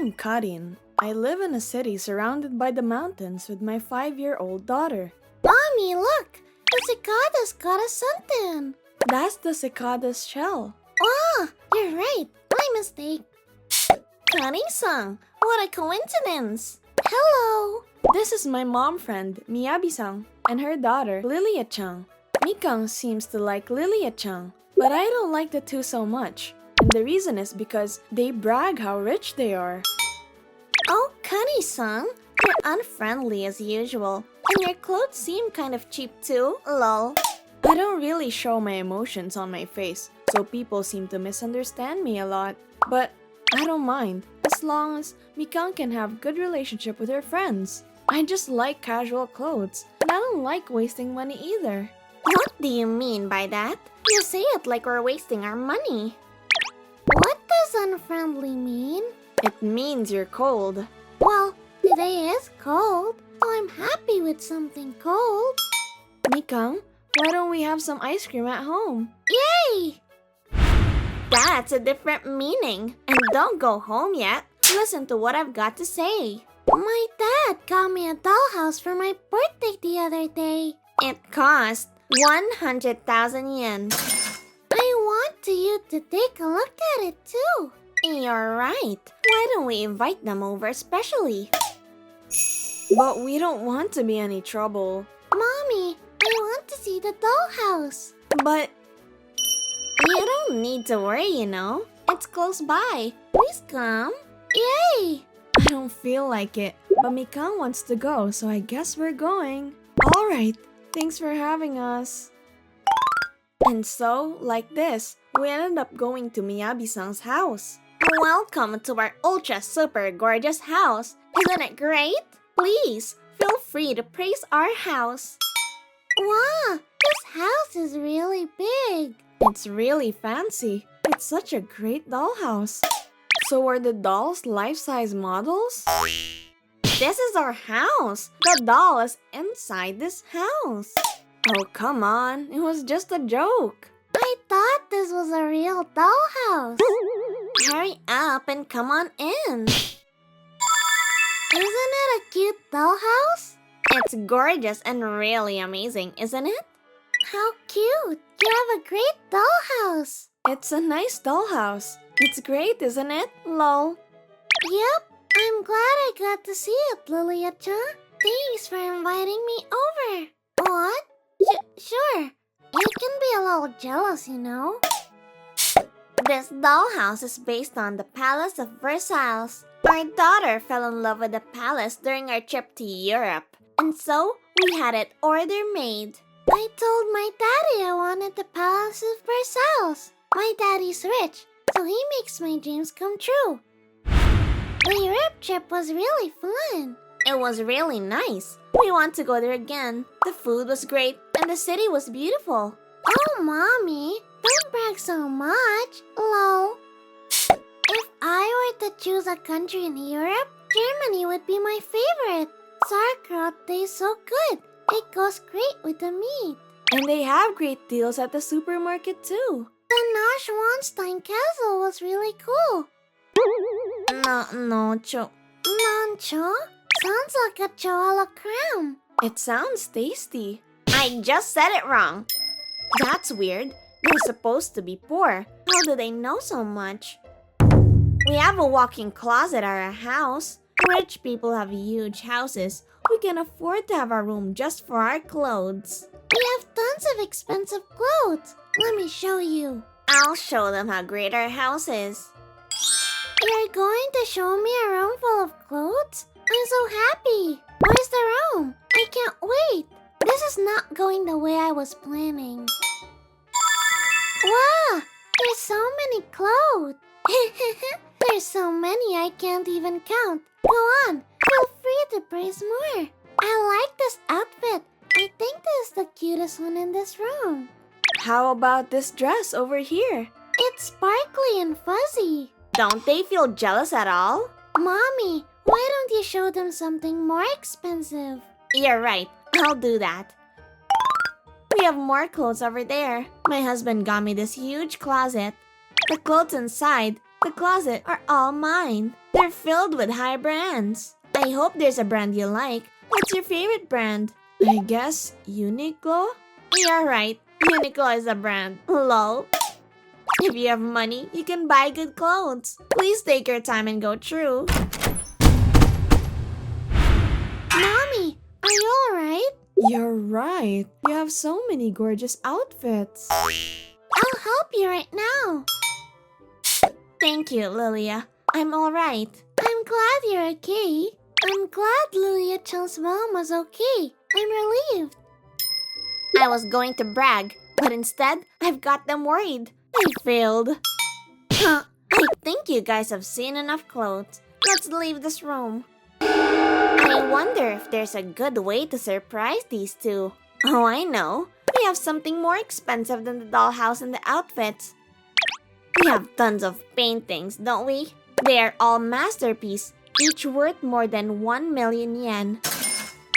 I'm Karin. I live in a city surrounded by the mountains with my 5-year-old daughter. Mommy, look! The cicada's got us something! That's the cicada's shell. Ah, you're right. My mistake. Karin-san, what a coincidence! Hello! This is my mom friend, Miyabi-san, and her daughter, Lilia-chan. Mikang seems to like Lilia-chan, but I don't like the two so much. And the reason is because they brag how rich they are. Oh, Kani-san, you're unfriendly as usual. And your clothes seem kind of cheap too, lol. I don't really show my emotions on my face, so people seem to misunderstand me a lot. But I don't mind, as long as Mikang can have good relationship with her friends. I just like casual clothes, and I don't like wasting money either. What do you mean by that? You say it like we're wasting our money. What does unfriendly mean? It means you're cold. Well, today is cold, so I'm happy with something cold. Mikang, why don't we have some ice cream at home? Yay! That's a different meaning. And don't go home yet. Listen to what I've got to say. My dad got me a dollhouse for my birthday the other day. It cost 100,000 yen. I want you to take a look at it too. You're right. Why don't we invite them over especially? But we don't want to be any trouble. Mommy, I want to see the dollhouse. But you don't need to worry, you know. It's close by. Please come. Yay! I don't feel like it. But Mikang wants to go, so I guess we're going. Alright, thanks for having us. And so, like this, we ended up going to Miyabi-san's house. Welcome to our ultra super gorgeous house. Isn't it great? Please, feel free to praise our house. Wow, this house is really big. It's really fancy. It's such a great dollhouse. So are the dolls life-size models? This is our house. The doll is inside this house. Oh, come on. It was just a joke. I thought this was a real dollhouse. Hurry up and come on in. Isn't it a cute dollhouse? It's gorgeous and really amazing, isn't it? How cute! You have a great dollhouse. It's a nice dollhouse. It's great, isn't it? Lol. Yep, I'm glad I got to see it, Lilia-chan. Thanks for inviting me over. What? Sure. You can be a little jealous, you know. This dollhouse is based on the Palace of Versailles. Our daughter fell in love with the palace during our trip to Europe, and so we had it order-made. I told my daddy I wanted the Palace of Versailles. My daddy's rich, so he makes my dreams come true. The Europe trip was really fun. It was really nice. We want to go there again. The food was great, and the city was beautiful. Oh, Mommy, don't brag so much. Lol. If I were to choose a country in Europe, Germany would be my favorite. Sauerkraut tastes so good. It goes great with the meat. And they have great deals at the supermarket too. The Neuschwanstein Castle was really cool. Nancho. Sounds like a cho a la creme. It sounds tasty. I just said it wrong. That's weird. They're supposed to be poor. How do they know so much? We have a walk-in closet at our house. Rich people have huge houses. We can afford to have a room just for our clothes. We have tons of expensive clothes. Let me show you. I'll show them how great our house is. You're going to show me a room full of clothes? I'm so happy. Where's the room? I can't wait. This is not going the way I was planning. Wow! There's so many clothes. There's so many I can't even count. Go on. Feel free to praise more. I like this outfit. I think this is the cutest one in this room. How about this dress over here? It's sparkly and fuzzy. Don't they feel jealous at all? Mommy, why don't you show them something more expensive? You're right. I'll do that. We have more clothes over there. My husband got me this huge closet. The clothes inside the closet are all mine. They're filled with high brands. I hope there's a brand you like. What's your favorite brand? I guess Uniqlo? You're right. Uniqlo is a brand. Lol. If you have money, you can buy good clothes. Please take your time and go through. Mommy, are you alright? You're right. You have so many gorgeous outfits. I'll help you right now. Thank you, Lilia. I'm alright. I'm glad you're okay. I'm glad Lilia-chan's mom was okay. I'm relieved. I was going to brag, but instead, I've got them worried. I failed. I think you guys have seen enough clothes. Let's leave this room. I wonder if there's a good way to surprise these two. Oh, I know. We have something more expensive than the dollhouse and the outfits. We have tons of paintings, don't we? They are all masterpieces, each worth more than 1 million yen.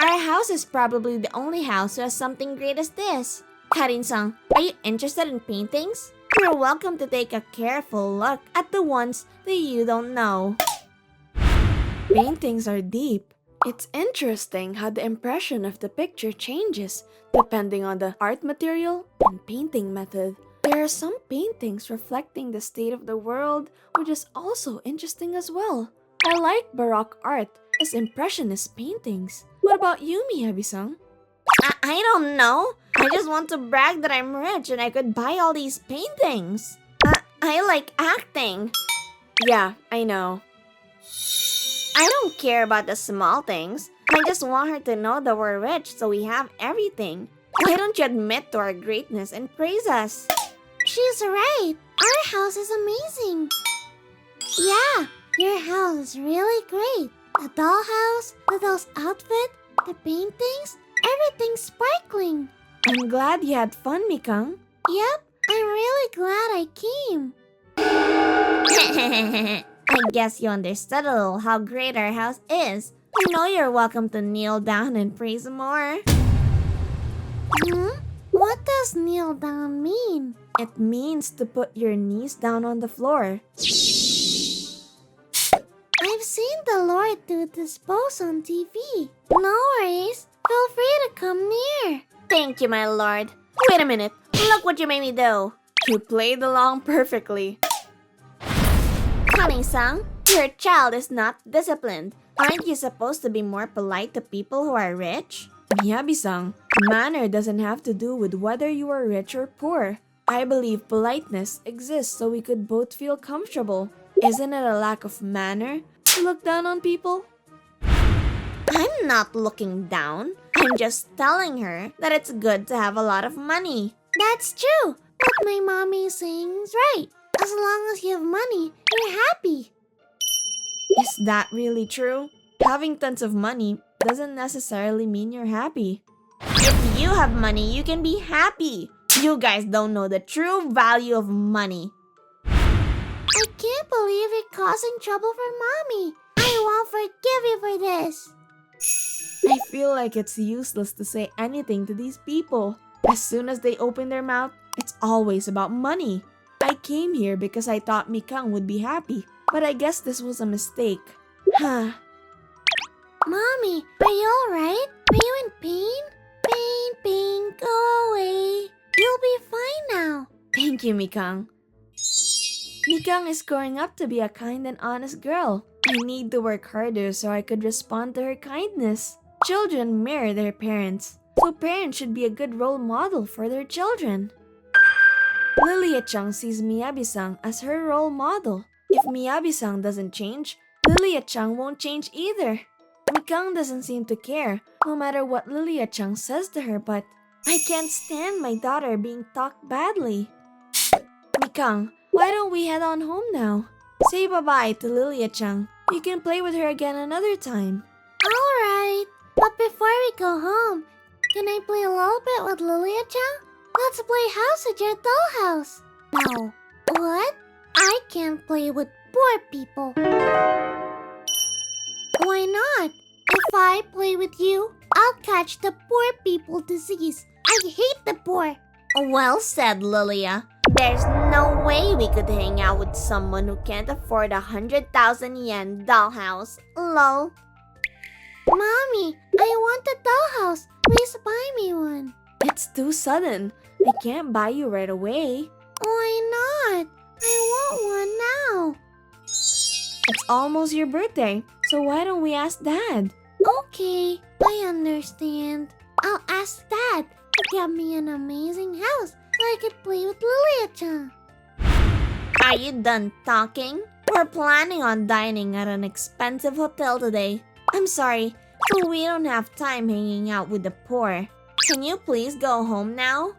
Our house is probably the only house who has something great as this. Karin-san, are you interested in paintings? You're welcome to take a careful look at the ones that you don't know. Paintings are deep. It's interesting how the impression of the picture changes depending on the art material and painting method. There are some paintings reflecting the state of the world, which is also interesting as well. I like Baroque art as impressionist paintings. What about you, Miyabi-san? I don't know. I just want to brag that I'm rich and I could buy all these paintings. I like acting. Yeah, I know. I don't care about the small things. I just want her to know that we're rich so we have everything. Why don't you admit to our greatness and praise us? She's right. Our house is amazing. Yeah, your house is really great. The dollhouse, the doll's outfit, the paintings, everything's sparkling. I'm glad you had fun, Mikang. Yep, I'm really glad I came. I guess you understood a little how great our house is. You know you're welcome to kneel down and praise more. What does kneel down mean? It means to put your knees down on the floor. I've seen the Lord do this pose on TV. No worries. Feel free to come near. Thank you, my lord. Wait a minute. Look what you made me do. You played along perfectly. Honey-san, your child is not disciplined. Aren't you supposed to be more polite to people who are rich? Miyabi-san, manner doesn't have to do with whether you are rich or poor. I believe politeness exists so we could both feel comfortable. Isn't it a lack of manner to look down on people? I'm not looking down. I'm just telling her that it's good to have a lot of money. That's true. What my mommy is saying is right. As long as you have money, you're happy. Is that really true? Having tons of money doesn't necessarily mean you're happy. If you have money, you can be happy. You guys don't know the true value of money. I can't believe you're causing trouble for mommy. I won't forgive you for this. I feel like it's useless to say anything to these people. As soon as they open their mouth, it's always about money. I came here because I thought Mikang would be happy, but I guess this was a mistake. Huh. Mommy, are you alright? Are you in pain? Pain, go away. You'll be fine now. Thank you, Mikang. Mikang is growing up to be a kind and honest girl. I need to work harder so I could respond to her kindness. Children mirror their parents, so parents should be a good role model for their children. Lilia-chan sees Miyabi-san as her role model. If Miyabi-san doesn't change, Lilia-chan won't change either. Mikang doesn't seem to care, no matter what Lilia-chan says to her, but I can't stand my daughter being talked badly. Mikang, why don't we head on home now? Say bye-bye to Lilia-chan. You can play with her again another time. Alright, but before we go home, can I play a little bit with Lilia-chan? Let's play house at your dollhouse. No. What? I can't play with poor people. Why not? If I play with you, I'll catch the poor people disease. I hate the poor. Well said, Lilia. There's no way we could hang out with someone who can't afford 100,000 yen dollhouse. Lol. Mommy, I want a dollhouse. Please buy me one. It's too sudden. I can't buy you right away. Why not? I want one now. It's almost your birthday, so why don't we ask Dad? Okay, I understand. I'll ask Dad to get me an amazing house so I could play with Lilia-chan. Are you done talking? We're planning on dining at an expensive hotel today. I'm sorry, but we don't have time hanging out with the poor. Can you please go home now?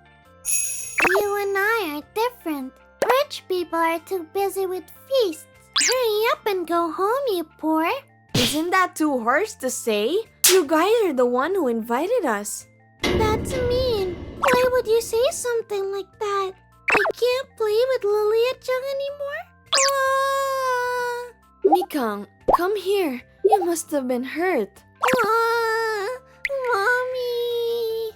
You and I are different. Rich people are too busy with feasts. Hurry up and go home, you poor. Isn't that too harsh to say? You guys are the one who invited us. That's mean. Why would you say something like that? I can't play with Lilia-chan anymore? Mikang, come here. You must have been hurt. Mommy.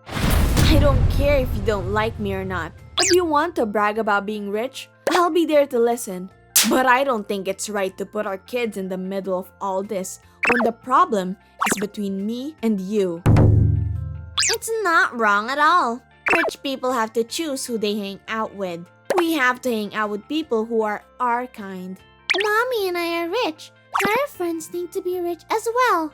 I don't care if you don't like me or not. If you want to brag about being rich, I'll be there to listen. But I don't think it's right to put our kids in the middle of all this when the problem is between me and you. It's not wrong at all. Rich people have to choose who they hang out with. We have to hang out with people who are our kind. Mommy and I are rich. Our friends need to be rich as well.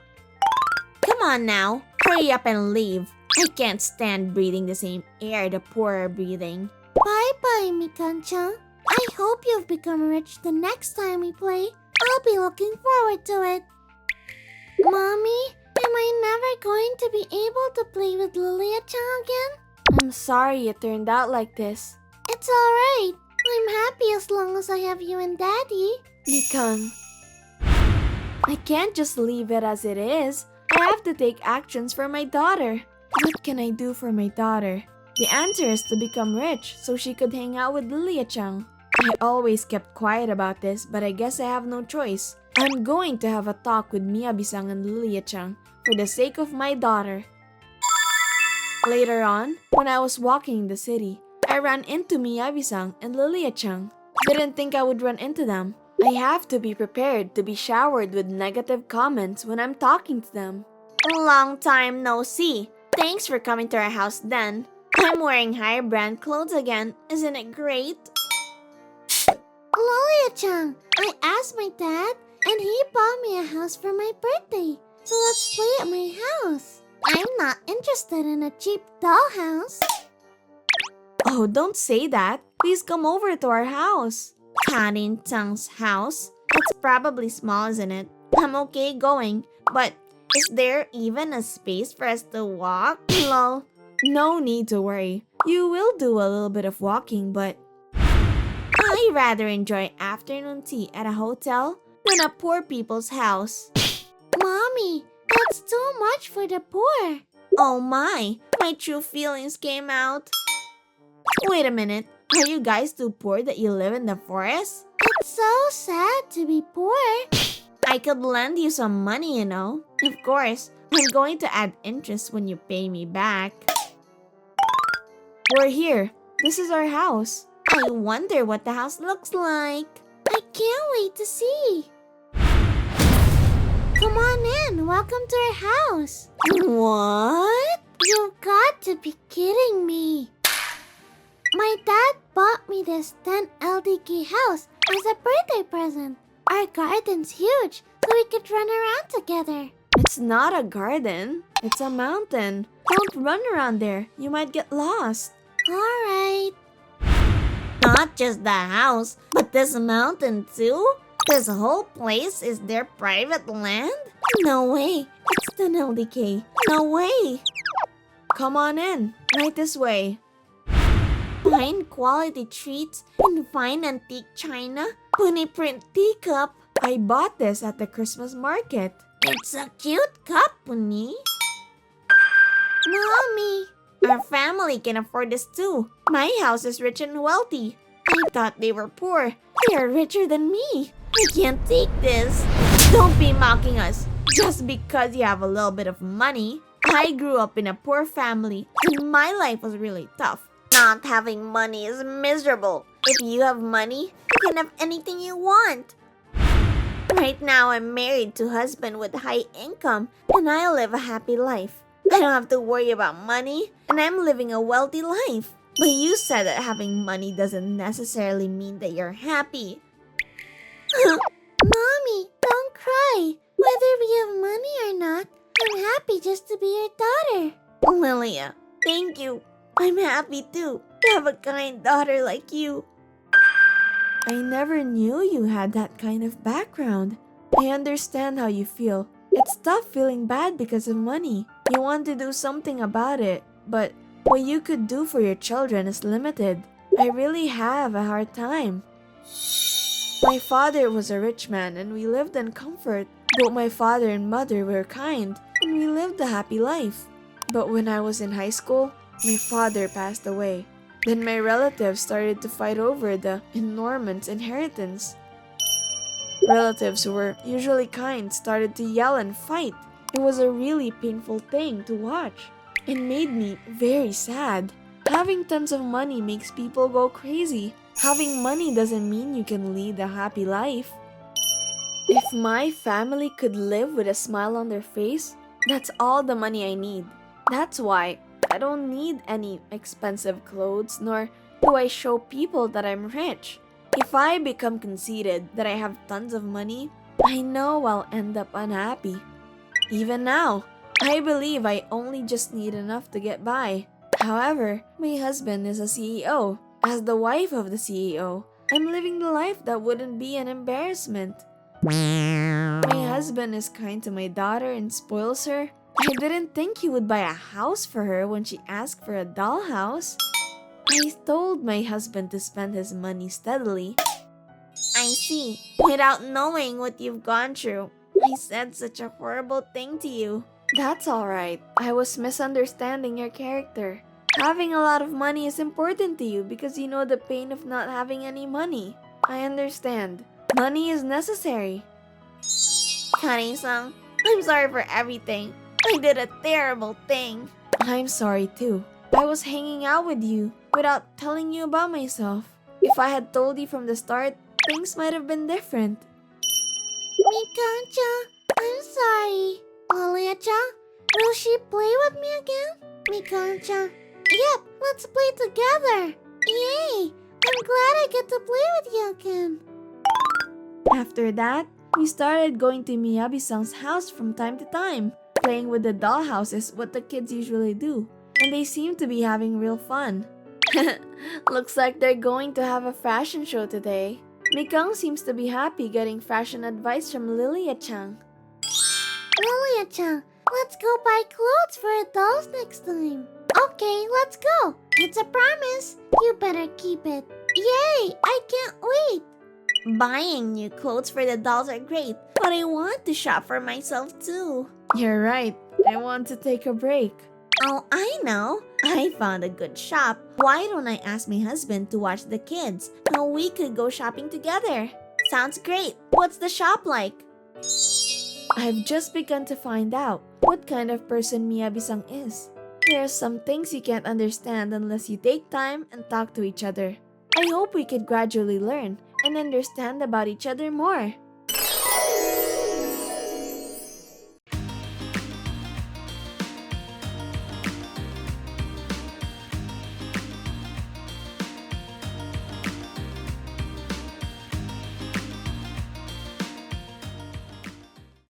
Come on now, hurry up and leave. I can't stand breathing the same air the poor are breathing. Bye-bye, Mikan-chan. I hope you've become rich the next time we play. I'll be looking forward to it. Mommy, am I never going to be able to play with Lilia-chan again? I'm sorry it turned out like this. It's alright. I'm happy as long as I have you and Daddy. Mikang, I can't just leave it as it is. I have to take actions for my daughter. What can I do for my daughter? The answer is to become rich so she could hang out with Lilia-chan. I always kept quiet about this, but I guess I have no choice. I'm going to have a talk with Miyabi-san and Lilia-chan for the sake of my daughter. Later on, when I was walking in the city, I ran into Miyabi-san and Lilia-chan. Didn't think I would run into them. I have to be prepared to be showered with negative comments when I'm talking to them. Long time no see. Thanks for coming to our house then. I'm wearing higher brand clothes again. Isn't it great? Lilia-chan, I asked my dad and he bought me a house for my birthday. So let's play at my house. I'm not interested in a cheap dollhouse. Oh, don't say that. Please come over to our house. Karin-chan's house? It's probably small, isn't it? I'm okay going, but is there even a space for us to walk? Lol. No need to worry. You will do a little bit of walking, but I rather enjoy afternoon tea at a hotel than a poor people's house. Mommy, that's too much for the poor. Oh my true feelings came out. Wait a minute, are you guys too poor that you live in the forest? It's so sad to be poor. I could lend you some money, you know. Of course, I'm going to add interest when you pay me back. We're here. This is our house. I wonder what the house looks like. I can't wait to see. Come on in. Welcome to our house. What? You've got to be kidding me. My dad bought me this 10 LDK house as a birthday present. Our garden's huge, so we could run around together. It's not a garden. It's a mountain. Don't run around there. You might get lost. Alright. Not just the house, but this mountain too? This whole place is their private land? No way. It's 10 LDK. No way. Come on in. Right this way. Fine quality treats and fine antique china. Puni print teacup. I bought this at the Christmas market. It's a cute cup, Puni. Mommy, our family can afford this too. My house is rich and wealthy. I thought they were poor. They are richer than me. I can't take this. Don't be mocking us just because you have a little bit of money. I grew up in a poor family and my life was really tough. Not having money is miserable. If you have money, you can have anything you want. Right now, I'm married to a husband with high income, and I live a happy life. I don't have to worry about money, and I'm living a wealthy life. But you said that having money doesn't necessarily mean that you're happy. Mommy, don't cry. Whether we have money or not, I'm happy just to be your daughter. Lilia, thank you. I'm happy too to have a kind daughter like you. I never knew you had that kind of background. I understand how you feel. It's tough feeling bad because of money. You want to do something about it, but what you could do for your children is limited. I really have a hard time. My father was a rich man and we lived in comfort. Both my father and mother were kind and we lived a happy life. But when I was in high school, my father passed away. Then my relatives started to fight over the enormous inheritance. Relatives who were usually kind started to yell and fight. It was a really painful thing to watch. It made me very sad. Having tons of money makes people go crazy. Having money doesn't mean you can lead a happy life. If my family could live with a smile on their face, that's all the money I need. That's why I don't need any expensive clothes, nor do I show people that I'm rich. If I become conceited that I have tons of money, I know I'll end up unhappy. Even now, I believe I only just need enough to get by. However, my husband is a CEO. As the wife of the CEO, I'm living the life that wouldn't be an embarrassment. My husband is kind to my daughter and spoils her. I didn't think he would buy a house for her when she asked for a dollhouse. I told my husband to spend his money steadily. I see. Without knowing what you've gone through, I said such a horrible thing to you. That's alright. I was misunderstanding your character. Having a lot of money is important to you because you know the pain of not having any money. I understand. Money is necessary. Kani-san, I'm sorry for everything. I did a terrible thing. I'm sorry too. I was hanging out with you without telling you about myself. If I had told you from the start, things might have been different. Mikan-chan, I'm sorry. Lilia-chan, will she play with me again? Mikan-chan, yep, let's play together. Yay! I'm glad I get to play with you again. After that, we started going to Miyabi-san's house from time to time. Playing with the dollhouse is what the kids usually do, and they seem to be having real fun. Looks like they're going to have a fashion show today. Mikang seems to be happy getting fashion advice from Lilia-chan. Lilia-chan, let's go buy clothes for our dolls next time. Okay, let's go. It's a promise. You better keep it. Yay! I can't wait. Buying new clothes for the dolls are great, but I want to shop for myself too. You're right. I want to take a break. Oh, I know. I found a good shop. Why don't I ask my husband to watch the kids and we could go shopping together? Sounds great. What's the shop like? I've just begun to find out what kind of person Miyabi-san is. There are some things you can't understand unless you take time and talk to each other. I hope we could gradually learn and understand about each other more.